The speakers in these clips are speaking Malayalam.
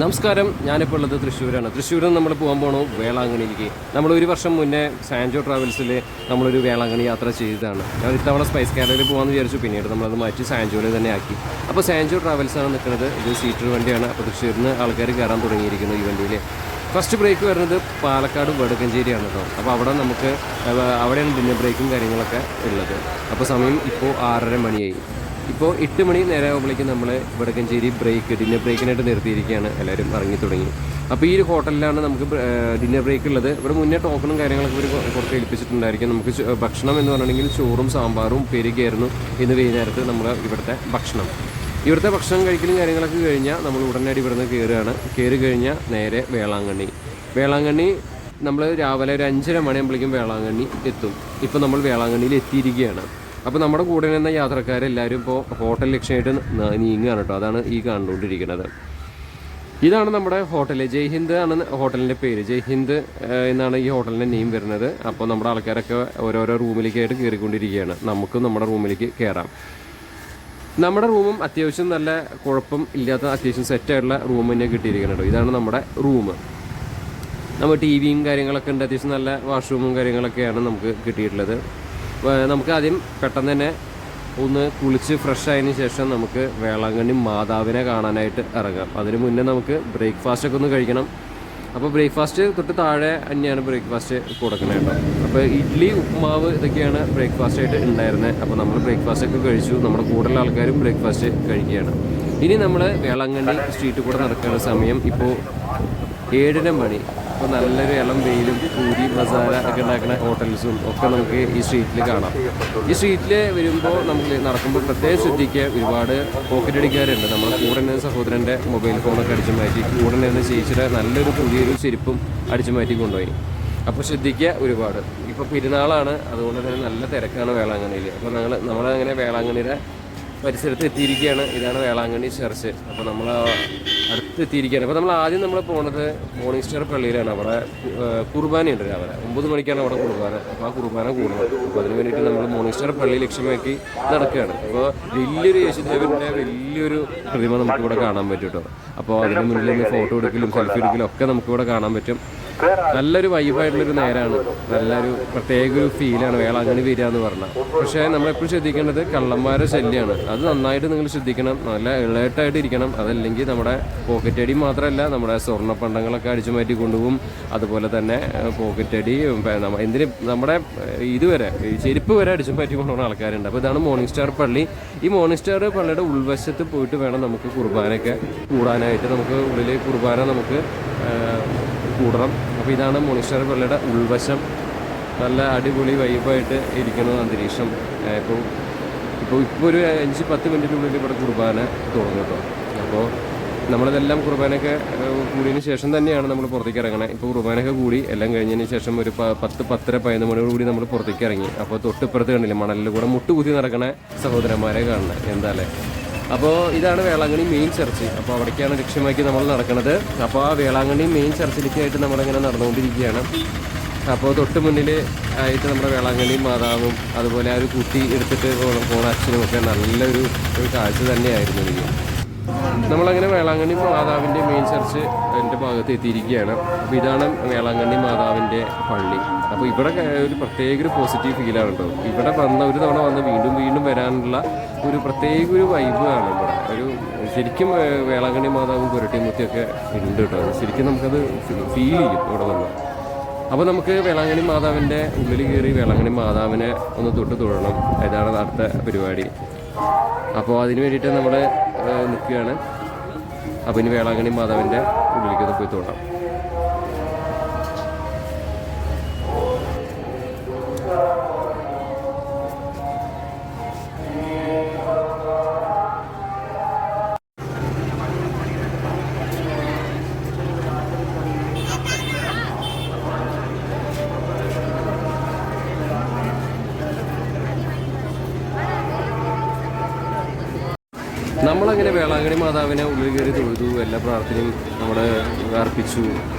നമസ്കാരം, ഞാനിപ്പോൾ ഉള്ളത് തൃശ്ശൂരാണ്. തൃശ്ശൂരിൽ നമ്മൾ പോകാൻ പോകണു വേളാങ്കണ്ണിയിലേക്ക്. നമ്മളൊരു വർഷം മുന്നേ സാൻജോ ട്രാവൽസിൽ നമ്മളൊരു വേളാങ്കണ്ണി യാത്ര ചെയ്തതാണ്. ഞാൻ ഇത്തവണ സ്പൈസ് കാലയിൽ പോകാമെന്ന് വിചാരിച്ചു. പിന്നീട് നമ്മളത് മാറ്റി സാൻജോയിൽ തന്നെ ആക്കി. അപ്പോൾ സാൻജോ ട്രാവൽസാണ് നിൽക്കുന്നത്. ഇത് സീറ്റർ വണ്ടിയാണ്. അപ്പോൾ തൃശ്ശൂരിൽ നിന്ന് ആൾക്കാർ കയറാൻ തുടങ്ങിയിരിക്കുന്നു ഈ വണ്ടിയിൽ. ഫസ്റ്റ് ബ്രേക്ക് വരുന്നത് പാലക്കാട് വടക്കഞ്ചേരിയാണ് കേട്ടോ. അപ്പോൾ അവിടെ നമുക്ക് അവിടെയാണ് ഡിന്നർ ബ്രേക്കും കാര്യങ്ങളൊക്കെ ഉള്ളത്. അപ്പോൾ സമയം ഇപ്പോൾ 6:30 മണിയായി. ഇപ്പോൾ 8 മണി നേരെ ആകുമ്പോഴേക്കും നമ്മൾ വടക്കഞ്ചേരി ഡിന്നർ ബ്രേക്കിനായിട്ട് നിർത്തിയിരിക്കുകയാണ്. എല്ലാവരും ഇറങ്ങി തുടങ്ങി. അപ്പോൾ ഈ ഒരു ഹോട്ടലിലാണ് നമുക്ക് ഡിന്നർ ബ്രേക്ക് ഉള്ളത്. ഇവിടെ മുന്നേ ടോക്കണും കാര്യങ്ങളൊക്കെ ഇവർ കുറച്ച് ഏൽപ്പിച്ചിട്ടുണ്ടായിരിക്കും. നമുക്ക് ഭക്ഷണം എന്ന് പറഞ്ഞിട്ടുണ്ടെങ്കിൽ ചോറും സാമ്പാറും പെരുകയായിരുന്നു ഇന്ന് വൈകുന്നേരത്ത് നമ്മൾ ഇവിടുത്തെ ഭക്ഷണം. ഇവിടുത്തെ ഭക്ഷണം കഴിക്കലും കാര്യങ്ങളൊക്കെ കഴിഞ്ഞാൽ നമ്മൾ ഉടനടി ഇവിടുന്ന് കയറുകയാണ്. കയറി കഴിഞ്ഞാൽ നേരെ വേളാങ്കണ്ണി നമ്മൾ രാവിലെ ഒരു 5:30 മണിയാകുമ്പോഴേക്കും വേളാങ്കണ്ണി എത്തും. ഇപ്പോൾ നമ്മൾ വേളാങ്കണ്ണിയിൽ എത്തിയിരിക്കുകയാണ്. അപ്പോൾ നമ്മുടെ കൂടെ നിന്ന യാത്രക്കാരെല്ലാവരും ഇപ്പോൾ ഹോട്ടൽ ലക്ഷ്യമായിട്ട് നീങ്ങുകയാണ് കേട്ടോ. അതാണ് ഈ കണ്ടുകൊണ്ടിരിക്കുന്നത്. ഇതാണ് നമ്മുടെ ഹോട്ടൽ. ജയ്ഹിന്ദ് ആണ് ഹോട്ടലിൻ്റെ പേര്. ജയ്ഹിന്ദ് എന്നാണ് ഈ ഹോട്ടലിൻ്റെ നെയിം വരുന്നത്. അപ്പോൾ നമ്മുടെ ആൾക്കാരൊക്കെ ഓരോരോ റൂമിലേക്കായിട്ട് കയറിക്കൊണ്ടിരിക്കുകയാണ്. നമുക്കും നമ്മുടെ റൂമിലേക്ക് കയറാം. നമ്മുടെ റൂമും അത്യാവശ്യം നല്ല കുഴപ്പം ഇല്ലാത്ത അത്യാവശ്യം സെറ്റായിട്ടുള്ള റൂം തന്നെ കിട്ടിയിരിക്കുന്നുണ്ടോ. ഇതാണ് നമ്മുടെ റൂം. നമ്മൾ ടിവിയും കാര്യങ്ങളൊക്കെ ഉണ്ട്. അത്യാവശ്യം നല്ല വാഷ്റൂമും കാര്യങ്ങളൊക്കെയാണ് നമുക്ക് കിട്ടിയിട്ടുള്ളത്. നമുക്ക് ആദ്യം പെട്ടെന്ന് തന്നെ ഒന്ന് കുളിച്ച് ഫ്രഷ് ആയതിനു ശേഷം നമുക്ക് വേളാങ്കണ്ണി മാതാവിനെ കാണാനായിട്ട് ഇറങ്ങാം. അതിന് മുന്നേ നമുക്ക് ബ്രേക്ക്ഫാസ്റ്റൊക്കെ ഒന്ന് കഴിക്കണം. അപ്പോൾ ബ്രേക്ക്ഫാസ്റ്റ് തൊട്ട് താഴെ തന്നെയാണ് ബ്രേക്ക്ഫാസ്റ്റ് കൊടുക്കുന്നത് കേട്ടോ. അപ്പോൾ ഇഡ്ഡലി ഉപ്പുമാവ് ഇതൊക്കെയാണ് ബ്രേക്ക്ഫാസ്റ്റായിട്ട് ഉണ്ടായിരുന്നത്. അപ്പോൾ നമ്മൾ ബ്രേക്ക്ഫാസ്റ്റൊക്കെ കഴിച്ചു. നമ്മുടെ കൂടുതൽ ആൾക്കാരും ബ്രേക്ക്ഫാസ്റ്റ് കഴിക്കുകയാണ്. ഇനി നമ്മൾ വേളാങ്കണ്ണി സ്ട്രീറ്റിൽ കൂടെ നടക്കുന്ന സമയം ഇപ്പോൾ 7:30 മണി. അപ്പോൾ നല്ലൊരു ഇളം വെയിലും പൂരി മസാല ഒക്കെ ഉണ്ടാക്കുന്ന ഹോട്ടൽസും ഒക്കെ നമുക്ക് ഈ സ്ട്രീറ്റിൽ കാണാം. ഈ സ്ട്രീറ്റിൽ വരുമ്പോൾ നമുക്ക് നടക്കുമ്പോൾ പ്രത്യേകം ശ്രദ്ധിക്കുക. ഒരുപാട് പോക്കറ്റ് അടിക്കാറുണ്ട്. നമ്മുടെ കൂടെ നിന്ന് സഹോദരൻ്റെ മൊബൈൽ ഫോണൊക്കെ അടിച്ചു മാറ്റി, കൂടെ നിന്ന് ചേച്ചിയുടെ നല്ലൊരു പുതിയൊരു ചെരുപ്പും അടിച്ചു മാറ്റി കൊണ്ടുപോയി. അപ്പോൾ ശ്രദ്ധിക്കുക ഒരുപാട്. ഇപ്പോൾ പെരുന്നാളാണ്, അതുകൊണ്ട് തന്നെ നല്ല തിരക്കാണ് വേളാങ്കണ്ണിയിൽ. അപ്പോൾ നമ്മളങ്ങനെ വേളാങ്കണ്ണിയുടെ പരിസരത്ത് എത്തിയിരിക്കുകയാണ്. ഇതാണ് വേളാങ്കണ്ണി ചർച്ച്. അപ്പോൾ നമ്മൾ അടുത്ത് എത്തിയിരിക്കുകയാണ്. അപ്പോൾ നമ്മൾ ആദ്യം പോകുന്നത് മോർണിംഗ് സ്റ്റാർ പള്ളിയിലാണ്. അവിടെ കുർബാനയുണ്ട് രാവിലെ 9 മണിക്കാണ് അവിടെ കുർബാന. അപ്പോൾ ആ കുർബാന കൂടണം. അപ്പോൾ അതിന് വേണ്ടിയിട്ട് നമ്മൾ മോർണിംഗ് സ്റ്റാർ പള്ളി ലക്ഷ്യമാക്കി നടക്കുകയാണ്. അപ്പോൾ വലിയൊരു യേശുദേവൻ്റെ വലിയൊരു പ്രതിമ നമുക്കിവിടെ കാണാൻ പറ്റും കേട്ടോ. അപ്പോൾ അതിന് മുന്നിൽ നിന്ന് ഫോട്ടോ എടുക്കലും സെൽഫി എടുക്കലും ഒക്കെ നമുക്കിവിടെ കാണാൻ പറ്റും. നല്ലൊരു വൈബായിട്ടുള്ളൊരു നേരമാണ്. നല്ലൊരു പ്രത്യേക ഒരു ഫീലാണ് വേളാങ്കണ്ണി വരിക എന്ന് പറഞ്ഞാൽ. പക്ഷേ നമ്മളെപ്പോഴും ശ്രദ്ധിക്കേണ്ടത് കള്ളന്മാരുടെ ശല്യമാണ്. അത് നന്നായിട്ട് നിങ്ങൾ ശ്രദ്ധിക്കണം. നല്ല ഇളേട്ടായിട്ട് ഇരിക്കണം. അതല്ലെങ്കിൽ നമ്മുടെ പോക്കറ്റ് അടി മാത്രമല്ല, നമ്മുടെ സ്വർണ്ണപ്പണ്ടങ്ങളൊക്കെ അടിച്ചു മാറ്റി കൊണ്ടുപോകും. അതുപോലെ തന്നെ പോക്കറ്റ് അടി എന്തിന് നമ്മുടെ ഇതുവരെ ചെരുപ്പ് വരെ അടിച്ചു മാറ്റി കൊണ്ടുപോകുന്ന ആൾക്കാരുണ്ട്. അപ്പോൾ ഇതാണ് മോർണിംഗ് സ്റ്റാർ പള്ളി. ഈ മോർണിംഗ് സ്റ്റാർ പള്ളിയുടെ ഉൾവശത്ത് പോയിട്ട് വേണം നമുക്ക് കുർബാനയൊക്കെ കൂടാനായിട്ട്. നമുക്ക് ഉള്ളിൽ കുർബാന നമുക്ക് കൂടണം. അപ്പോൾ ഇതാണ് മോർണിംഗ് സ്റ്റാർ പള്ളിയുടെ ഉൾവശം. നല്ല അടിപൊളി വൈബായിട്ട് ഇരിക്കുന്ന അന്തരീക്ഷം. ഇപ്പോൾ ഒരു 5-10 മിനിറ്റിനുള്ളിൽ ഇവിടെ കുർബാന തുടങ്ങും കേട്ടോ. അപ്പോൾ നമ്മളിതെല്ലാം കുർബാനയൊക്കെ കൂടിയതിന് ശേഷം തന്നെയാണ് നമ്മൾ പുറത്തേക്ക് ഇറങ്ങണത്. ഇപ്പോൾ കുർബാനയൊക്കെ കൂടി എല്ലാം കഴിഞ്ഞതിന് ശേഷം ഒരു 10-10:15 മണിയോടുകൂടി നമ്മൾ പുറത്തേക്ക് ഇറങ്ങി. അപ്പോൾ തൊട്ടിപ്പുറത്ത് കണ്ടില്ല മണലിൽ കൂടെ മുട്ടുകുത്തി നടക്കണ സഹോദരന്മാരെ കാണുന്നത്. എന്താല്ലേ. അപ്പോൾ ഇതാണ് വേളാങ്കണ്ണി മെയിൻ ചർച്ച്. അപ്പോൾ അവിടേക്കാണ് ലക്ഷ്യമാക്കി നമ്മൾ നടക്കുന്നത്. അപ്പോൾ ആ വേളാങ്കണ്ണി മെയിൻ ചർച്ചിലേക്കായിട്ട് നമ്മളിങ്ങനെ നടന്നുകൊണ്ടിരിക്കുകയാണ്. അപ്പോൾ തൊട്ട് മുന്നിൽ ആയിട്ട് നമ്മുടെ വേളാങ്കണ്ണി മാതാവും അതുപോലെ ആ ഒരു കുട്ടി എടുത്തിട്ട് പോണ അച്ഛനും ഒക്കെ നല്ലൊരു കാഴ്ച തന്നെയായിരുന്നു എനിക്ക്. നമ്മളങ്ങനെ വേളാങ്കണ്ണി മാതാവിൻ്റെ മെയിൻ ചർച്ച് എൻ്റെ ഭാഗത്ത് എത്തിയിരിക്കുകയാണ്. അപ്പോൾ ഇതാണ് വേളാങ്കണ്ണി മാതാവിൻ്റെ പള്ളി. അപ്പോൾ ഇവിടെ ഒരു പ്രത്യേക ഒരു പോസിറ്റീവ് ഫീലാണ് കേട്ടോ. ഇവിടെ ഒരു തവണ വന്ന് വീണ്ടും വരാനുള്ള ഒരു പ്രത്യേക ഒരു വൈബാണ് ഇവിടെ. ശരിക്കും വേളാങ്കണ്ണി മാതാവും കുരട്ടിമുത്തിയൊക്കെ ഉണ്ട് കേട്ടോ. ശരിക്കും നമുക്കത് ഫീൽ ചെയ്യും ഇവിടെ വന്ന്. അപ്പോൾ നമുക്ക് വേളാങ്കണ്ണി മാതാവിൻ്റെ ഉള്ളിൽ കയറി വേളാങ്കണ്ണി മാതാവിനെ ഒന്ന് തൊഴണം. ഇതാണ് അടുത്ത പരിപാടി. അപ്പോൾ അതിന് വേണ്ടിയിട്ട് നമ്മൾ നിൽക്കുകയാണ്. അപ്പോൾ ഇനി വേളാങ്കണ്ണി മാതാവിൻ്റെ ഉള്ളിലേക്ക് ഒന്ന് പോയി തൊഴാം. നമ്മളങ്ങനെ വേളാങ്കണ്ണി മാതാവിനെ ഉള്ളിൽ കയറി തൊഴുതു. എല്ലാ പ്രാർത്ഥനയും നമ്മൾ അർപ്പിച്ചു.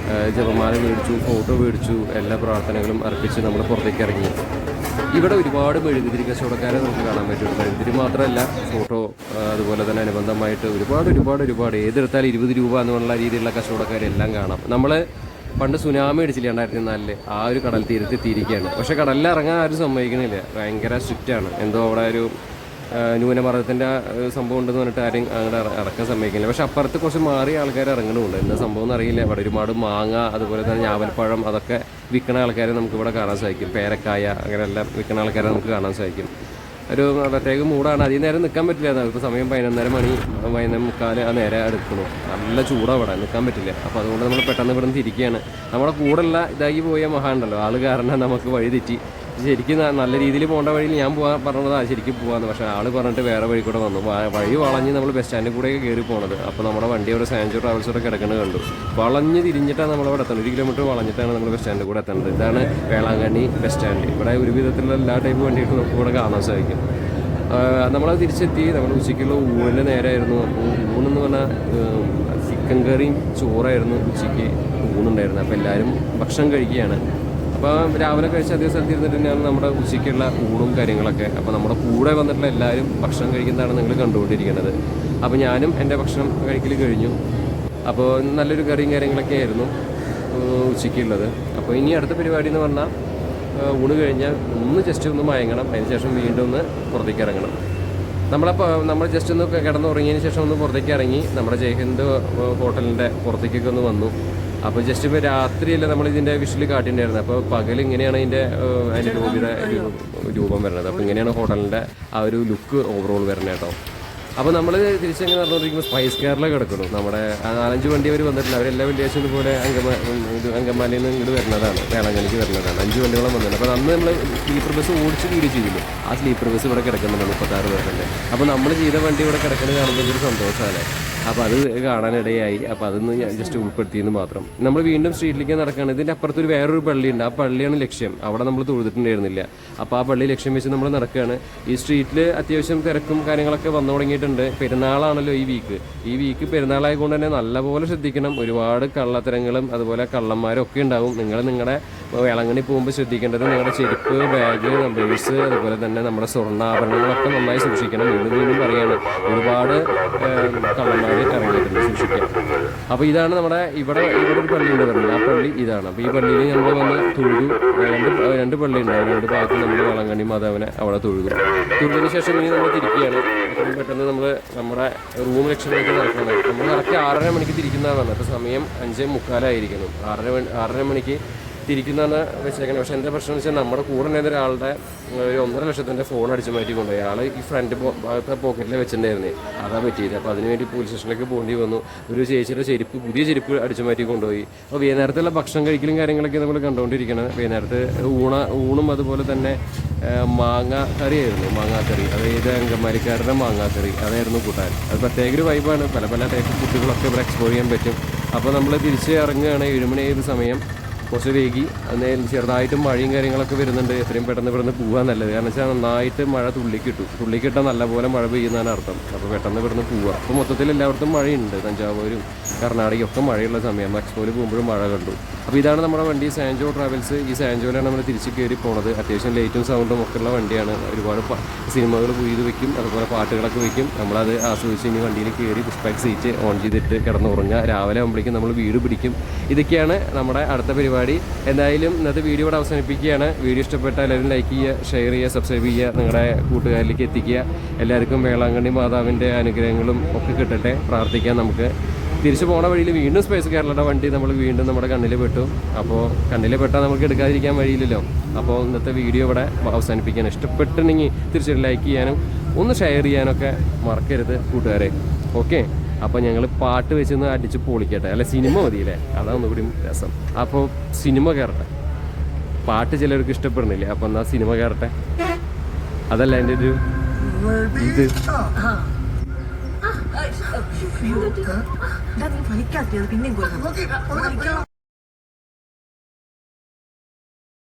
ജപമാല മേടിച്ചു, ഫോട്ടോ മേടിച്ചു, എല്ലാ പ്രാർത്ഥനകളും അർപ്പിച്ച് നമ്മൾ പുറത്തേക്ക് ഇറങ്ങി. ഇവിടെ ഒരുപാട് മെഴുകുതിരി കച്ചവടക്കാരെ നമുക്ക് കാണാൻ പറ്റും. മെഴുകുതിരി മാത്രമല്ല, ഫോട്ടോ അതുപോലെ തന്നെ അനുബന്ധമായിട്ട് ഒരുപാട് ഏതെടുത്താലും 20 രൂപ എന്നുള്ള രീതിയിലുള്ള കച്ചവടക്കാരെല്ലാം കാണാം. നമ്മൾ പണ്ട് സുനാമി അടിച്ചില്ല 2004 ആ ഒരു കടൽ തീരത്ത് എത്തിയിരിക്കുകയാണ്. പക്ഷേ കടലിൽ ഇറങ്ങാൻ ആരും സമ്മതിക്കണില്ല, ഭയങ്കര സ്ട്രിക്റ്റാണ്. എന്തോ അവിടെ ഒരു ന്യൂനമർദ്ദത്തിൻ്റെ സംഭവം ഉണ്ടെന്ന് പറഞ്ഞിട്ട് ആരും അങ്ങോട്ട് ഇറക്കാൻ സമ്മതിക്കില്ല. പക്ഷെ അപ്പുറത്ത് കുറച്ച് മാറി ആൾക്കാർ ഇറങ്ങണമുണ്ട്. എന്താ സംഭവം എന്നറിയില്ല. അവിടെ ഒരുപാട് മാങ്ങ, അതുപോലെ തന്നെ ഞാവൽപ്പഴം, അതൊക്കെ വിൽക്കുന്ന ആൾക്കാരെ നമുക്കിവിടെ കാണാൻ സാധിക്കും. പേരക്കായ അങ്ങനെയെല്ലാം വിൽക്കുന്ന ആൾക്കാരെ നമുക്ക് കാണാൻ സാധിക്കും. ഒരു പ്രത്യേക മൂടാണ്. അധികം നേരം നിൽക്കാൻ പറ്റില്ല. ഇപ്പോൾ സമയം 11:30 മണി 11:45 ആ നേരെ എടുക്കണു. നല്ല ചൂടാണ് അവിടെ, നിൽക്കാൻ പറ്റില്ല. അപ്പോൾ അതുകൊണ്ട് നമ്മൾ പെട്ടെന്ന് ഇവിടെ നിന്ന് തിരിക്കുകയാണ്. നമ്മുടെ കൂടെയുള്ള ഇതായി പോയ മഹാനുണ്ടല്ലോ, ആൾ കാരണം നമുക്ക് വഴി തെറ്റി. ശരിക്കും നല്ല രീതിയിൽ പോകേണ്ട വഴിയിൽ ഞാൻ പറഞ്ഞതാണ് ശരിക്കും പോകാമെന്ന്. പക്ഷേ ആൾ പറഞ്ഞിട്ട് വേറെ വഴി കൂടെ വന്നു. വഴി വളഞ്ഞ് നമ്മൾ ബസ് സ്റ്റാൻഡിൽ കൂടെയൊക്കെ കയറി പോണത്. അപ്പോൾ നമ്മുടെ വണ്ടി അവിടെ സാൻജോ ട്രാവൽസോടെ കിടക്കുന്നത് കണ്ടു. വളഞ്ഞ് തിരിഞ്ഞിട്ടാണ് നമ്മളവിടെ എത്തുന്നത്. 1 കിലോമീറ്റർ വളഞ്ഞിട്ടാണ് നമ്മൾ ബസ് സ്റ്റാൻഡിൽ കൂടെ എത്തേണ്ടത്. ഇതാണ് വേളാങ്കണ്ണി ബസ് സ്റ്റാൻഡ്. ഇവിടെ ഒരു വിധത്തിലുള്ള എല്ലാ ടൈപ്പ് വണ്ടികളും നമുക്ക് ഇവിടെ കാണാൻ സാധിക്കും. നമ്മളത് തിരിച്ചെത്തി. നമ്മൾ ഉച്ചയ്ക്കുള്ള ഊണിൻ്റെ നേരമായിരുന്നു. അപ്പോൾ ഊണെന്ന് പറഞ്ഞാൽ ചിക്കൻ കറിയും ചോറായിരുന്നു ഉച്ചയ്ക്ക് ഊണുണ്ടായിരുന്നത്. അപ്പോൾ എല്ലാവരും ഭക്ഷണം കഴിക്കുകയാണ്. അപ്പോൾ രാവിലെ കഴിച്ച് അതേ സ്ഥലത്ത് ഇരുന്നിട്ട് തന്നെയാണ് നമ്മുടെ ഉച്ചയ്ക്കുള്ള ഊണും കാര്യങ്ങളൊക്കെ. അപ്പോൾ നമ്മുടെ കൂടെ വന്നിട്ടുള്ള എല്ലാവരും ഭക്ഷണം കഴിക്കുന്നതാണ് നിങ്ങൾ കണ്ടുകൊണ്ടിരിക്കുന്നത്. അപ്പോൾ ഞാനും എൻ്റെ ഭക്ഷണം കഴിക്കൽ കഴിഞ്ഞു. അപ്പോൾ നല്ലൊരു കറിയും കാര്യങ്ങളൊക്കെ ആയിരുന്നു ഉച്ചയ്ക്കുള്ളത്. അപ്പോൾ ഇനി അടുത്ത പരിപാടി എന്ന് പറഞ്ഞാൽ ഊണ് കഴിഞ്ഞാൽ ജസ്റ്റ് ഒന്ന് മയങ്ങണം. അതിന് ശേഷം വീണ്ടും ഒന്ന് പുറത്തേക്ക് ഇറങ്ങണം. നമ്മൾ ജസ്റ്റ് ഒന്ന് കിടന്നുറങ്ങിയതിന് ശേഷം ഒന്ന് പുറത്തേക്ക് ഇറങ്ങി നമ്മുടെ ജയ്ഹിന്ദ് ഹോട്ടലിൻ്റെ പുറത്തേക്കൊക്കെ ഒന്ന് വന്നു. അപ്പോൾ ജസ്റ്റ് ഇപ്പോൾ രാത്രിയല്ല നമ്മൾ ഇതിൻ്റെ വിഷ്വൽ കാട്ടിയിട്ടുണ്ടായിരുന്നത്. അപ്പോൾ പകൽ ഇങ്ങനെയാണ് അതിൻ്റെ ലോബിയുടെ രൂപം വരുന്നത്. അപ്പോൾ ഇങ്ങനെയാണ് ഹോട്ടലിൻ്റെ ആ ഒരു ലുക്ക് ഓവറോൾ വരുന്നത് കേട്ടോ. അപ്പോൾ നമ്മൾ തിരിച്ചെങ്ങനെ നടന്നുകൊണ്ടിരിക്കുമ്പോൾ സ്പൈസ് കേരള കിടക്കുന്നു. നമ്മുടെ 4-5 വണ്ടി അവർ വന്നിട്ടില്ല. അവരെല്ലാ വെള്ളിയാഴ്ച ഇതുപോലെ അങ്കമാലിയിൽ നിന്ന് ഇങ്ങോട്ട് വരുന്നതാണ്, വേളാങ്കണ്ണിക്ക് വരുന്നതാണ്. 5 വണ്ടികളും വന്നിട്ടുണ്ട്. അപ്പോൾ അന്ന് നമ്മൾ സ്ലീപ്പർ ബസ് ഓടിച്ച് വീഡിയോ ചെയ്തില്ലേ, ആ സ്ലീപ്പർ ബസ് ഇവിടെ കിടക്കുന്നുണ്ട് 36 പേരുടെ. അപ്പോൾ നമ്മൾ ചെയ്ത വണ്ടി ഇവിടെ കിടക്കുന്നത് കാണുമ്പോൾ ഒരു സന്തോഷമല്ലേ. അപ്പോൾ അത് കാണാനിടയായി. അപ്പോൾ അതൊന്ന് ഞാൻ ജസ്റ്റ് ഉൾപ്പെടുത്തിയെന്ന് മാത്രം. നമ്മൾ വീണ്ടും സ്ട്രീറ്റിലേക്ക് നടക്കുകയാണ്. ഇതിൻ്റെ അപ്പുറത്തൊരു വേറൊരു പള്ളിയുണ്ട്. ആ പള്ളിയാണ് ലക്ഷ്യം. അവിടെ നമ്മൾ തൊഴുതിട്ടുണ്ടായിരുന്നില്ല. അപ്പോൾ ആ പള്ളി ലക്ഷ്യം വെച്ച് നമ്മൾ നടക്കുകയാണ്. ഈ സ്ട്രീറ്റിൽ അത്യാവശ്യം തിരക്കും കാര്യങ്ങളൊക്കെ വന്നു തുടങ്ങിയിട്ടുണ്ട്. പെരുന്നാളാണല്ലോ ഈ വീക്ക് പെരുന്നാളായതുകൊണ്ട് തന്നെ നല്ലപോലെ ശ്രദ്ധിക്കണം. ഒരുപാട് കള്ളത്തരങ്ങളും അതുപോലെ കള്ളന്മാരും ഒക്കെ ഉണ്ടാവും. നിങ്ങളുടെ വേളാങ്കണ്ണി പോകുമ്പോൾ ശ്രദ്ധിക്കേണ്ടത് നിങ്ങളുടെ ചെരുപ്പ്, ബാഗ്, പേഴ്സ്, അതുപോലെ തന്നെ നമ്മുടെ സ്വർണ്ണാഭരണങ്ങളൊക്കെ നന്നായി സൂക്ഷിക്കണം. വീണ്ടും പറയുകയാണ്, ഒരുപാട് കള്ളന്മാർ ഇറങ്ങിയിട്ടുണ്ട്, സൂക്ഷിക്കാം. അപ്പോൾ ഇതാണ് നമ്മുടെ ഇവിടെ ഒരു പള്ളിയുണ്ട് പറഞ്ഞത്. ആ പള്ളി ഇതാണ്. അപ്പോൾ ഈ പള്ളിയിൽ നമ്മൾ വന്ന് തൊഴുതു. രണ്ട് പള്ളി ഉണ്ടാവും. 2 ഭാഗത്ത് നമ്മൾ വേളാങ്കണ്ണി മാതാവിനെ അവിടെ തൊഴുതിന് ശേഷം ഇനി നമ്മൾ തിരിക്കുകയാണ്. പെട്ടെന്ന് നമ്മുടെ റൂം ലക്ഷ്യത്തിലേക്ക് നടക്കുന്നത്. നമ്മൾ കറക്റ്റ് 6:30 മണിക്ക് തിരിക്കുന്നതാണ്. അപ്പോൾ സമയം 5:45 6:30 മണിക്ക് തിരിക്കുന്നതാണ് വെച്ചേക്കുന്നത്. പക്ഷേ എൻ്റെ പ്രശ്നം എന്ന് വെച്ചാൽ നമ്മുടെ കൂടെ ഉണ്ടായിരുന്ന ഒരാളുടെ ഒരു 1.5 ലക്ഷത്തിൻ്റെ ഫോൺ അടിച്ചു മാറ്റി കൊണ്ടുപോയി. ആൾ ഈ ഫ്രണ്ട് ഭാഗത്തെ പോക്കറ്റിൽ വെച്ചിട്ടുണ്ടായിരുന്നേ, അതാ പറ്റിയത്. അപ്പോൾ അതിനുവേണ്ടി പോലീസ് സ്റ്റേഷനിലേക്ക് പോകേണ്ടി വന്നു. ഒരു ചേച്ചിയുടെ പുതിയ ചെരുപ്പ് അടിച്ചു മാറ്റി കൊണ്ടുപോയി. അപ്പോൾ വൈകുന്നേരത്തുള്ള ഭക്ഷണം കഴിക്കലും കാര്യങ്ങളൊക്കെ നമ്മൾ കണ്ടുകൊണ്ടിരിക്കുന്നത്. വൈകുന്നേരത്ത് ഊണും അതുപോലെ തന്നെ മാങ്ങാക്കറിയായിരുന്നു. മാങ്ങാക്കറി, അതായത് അങ്കമാലിക്കാരുടെ മാങ്ങാക്കറി, അതായിരുന്നു കൂട്ടാൻ. അത് പ്രത്യേക ഒരു വൈബാണ്. പല ടൈപ്പ് ഫുഡുകളൊക്കെ ഇവിടെ എക്സ്പ്ലോർ ചെയ്യാൻ പറ്റും. അപ്പോൾ നമ്മൾ തിരിച്ച് ഇറങ്ങുകയാണ്. 7 മണി ആയ സമയം. കുറച്ച് വൈകി. അതിന് ചെറുതായിട്ടും മഴയും കാര്യങ്ങളൊക്കെ വരുന്നുണ്ട്. എത്രയും പെട്ടെന്ന് ഇവിടുന്ന് പോകാൻ നല്ലത്. കാരണം വെച്ചാൽ നന്നായിട്ട് മഴ തുള്ളിക്കിട്ടാൽ നല്ലപോലെ മഴ പെയ്യുന്നതാണ് അർത്ഥം. അപ്പോൾ പെട്ടെന്ന് ഇവിടുന്ന് പോവുക. അപ്പോൾ മൊത്തത്തിൽ എല്ലായിടത്തും മഴയുണ്ട്. തഞ്ചാവൂരും കർണാടകയൊക്കെ മഴയുള്ള സമയം. എക്സ്പോയിൽ പോകുമ്പോഴും മഴ കണ്ടു. അപ്പോൾ ഇതാണ് നമ്മുടെ വണ്ടി, സാൻജോ ട്രാവൽസ്. ഈ സാൻജോയിലാണ് നമ്മൾ തിരിച്ച് കയറി പോണത്. അത്യാവശ്യം ലൈറ്റും സൗണ്ടും ഒക്കെ ഉള്ള വണ്ടിയാണ്. ഒരുപാട് സിനിമകൾ പുതിയത് വയ്ക്കും, അതുപോലെ പാട്ടുകളൊക്കെ വയ്ക്കും. നമ്മളത് ആസ്വദിച്ച് ഇനി വണ്ടിയിൽ കയറി പുഷ്പാക്ക് സീറ്റ് ഓൺ ചെയ്തിട്ട് കിടന്നുറങ്ങുക. രാവിലെ ആകുമ്പോഴേക്കും നമ്മൾ വീട് പിടിക്കും. ഇതൊക്കെയാണ് നമ്മുടെ അടുത്ത പരിപാടി. എന്തായാലും ഇന്നത്തെ വീഡിയോ ഇവിടെ അവസാനിപ്പിക്കുകയാണ്. വീഡിയോ ഇഷ്ടപ്പെട്ടാൽ എല്ലാവരും ലൈക്ക് ചെയ്യുക, ഷെയർ ചെയ്യുക, സബ്സ്ക്രൈബ് ചെയ്യുക, നിങ്ങളുടെ കൂട്ടുകാരിലേക്ക് എത്തിക്കുക. എല്ലാവർക്കും വേളാങ്കണ്ണി മാതാവിൻ്റെ അനുഗ്രഹങ്ങളും ഒക്കെ കിട്ടട്ടെ. പ്രാർത്ഥിക്കാം. നമുക്ക് തിരിച്ചു പോണ വഴിയിൽ വീണ്ടും സ്പേസ് കേരളയുടെ വണ്ടി നമ്മൾ വീണ്ടും നമ്മുടെ കണ്ണിൽ പെട്ടു. അപ്പോൾ കണ്ണിൽ പെട്ടാൽ നമുക്ക് എടുക്കാതിരിക്കാൻ വഴിയില്ലല്ലോ. അപ്പോൾ ഇന്നത്തെ വീഡിയോ ഇവിടെ അവസാനിപ്പിക്കുകയാണ്. ഇഷ്ടപ്പെട്ടിട്ടുണ്ടെങ്കിൽ തീർച്ചയായിട്ടും ലൈക്ക് ചെയ്യാനും ഒന്ന് ഷെയർ ചെയ്യാനൊക്കെ മറക്കരുത് കൂട്ടുകാരെ. ഓക്കെ, അപ്പോൾ ഞങ്ങൾ പാട്ട് വെച്ചൊന്ന് അടിച്ച് പൊളിക്കട്ടെ. അല്ല, സിനിമ മതിയില്ലേ, അതാണ് ഒന്നുകൂടി രസം. അപ്പോൾ സിനിമ കയറട്ടെ. പാട്ട് ചിലർക്ക് ഇഷ്ടപ്പെടുന്നില്ല. അപ്പോൾ എന്നാൽ സിനിമ കയറട്ടെ. അതല്ല എൻ്റെ ഒരു ഇത്. പിന്നെ